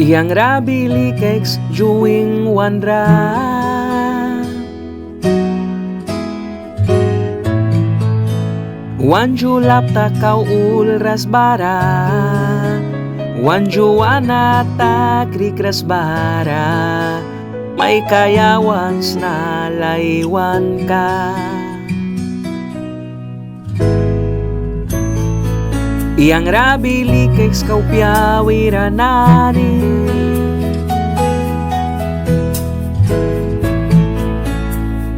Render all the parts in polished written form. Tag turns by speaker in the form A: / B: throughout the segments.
A: Yang rabili keks juing wanra Wanju lapta kau ulras bara Wanju anata krikras bara May kayawan na laywan ka Yang rabili keks kau piawiranani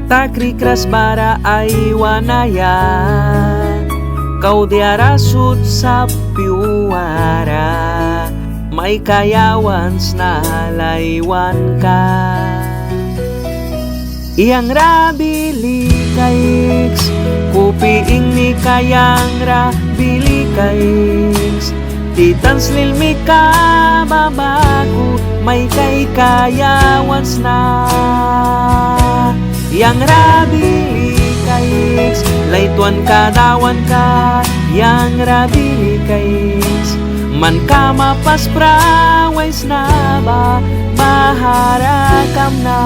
A: Takrikras bara ay wanaya Kau diarasut sa piwara May kayawan na laywan ka Yang rabili keks Kupiing ni kayang rabili keks Titans lilmi ka babaku May kay kayawan na Yang rabili keks Laituan kadawan ka Yang rabili keks Man ka mapas prawais na ba Maharakam na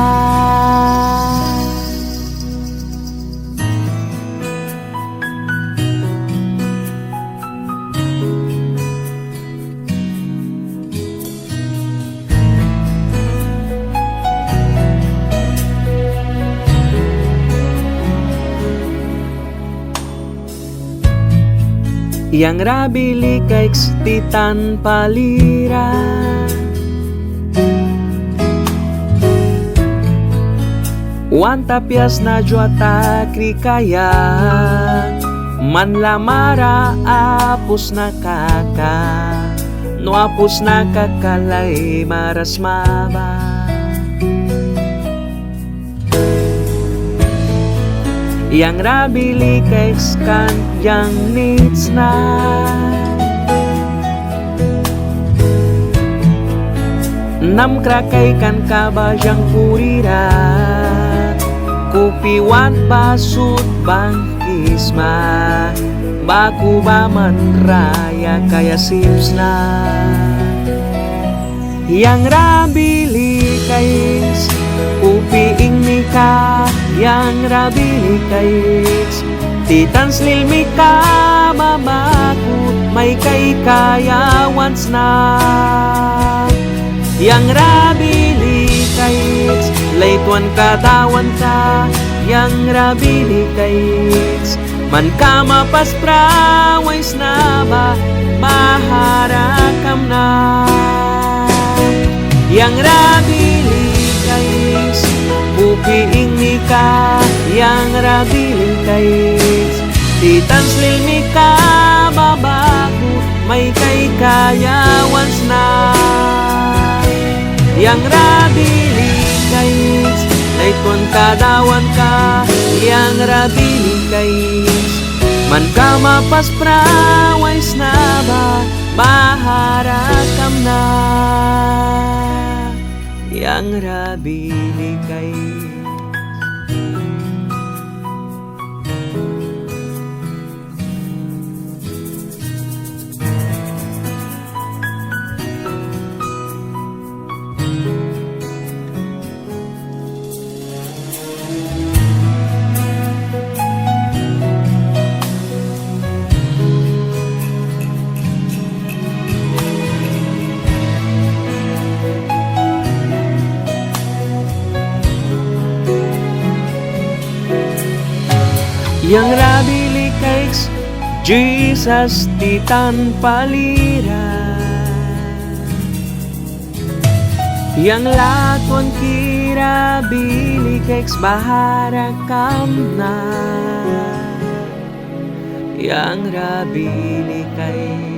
A: Yang rabili keks titan palira Wanta pias na juata krikaya Man lamara apus na kaka No apus na kakalay maras maba Yang rabili keks kan yang needs na Nam krakay kan kabajang purira Kupiwan basut bangkisma Baku baman raya kaya sips na Yang rabili keks Upiing mika yang rabili keks Titans lilmi ka mamaku May kay kayawan na Yang rabili keks Laituan kadawan ka Yang rabili keks Man ka mapas prawais na ba Maharakam na Yang rabili keks Upiing ni ka Yang rabili keks Titans lilmi ka babaku May kay kayawan na Yang rabili keks Laituan kadawan ka Yang rabili keks Man ka mapas prawais na ba Maharakam na Yang rabili keks Yang rabili keks Jesus titan palira Yang laton kira bili keks baharakam na Yang rabili keks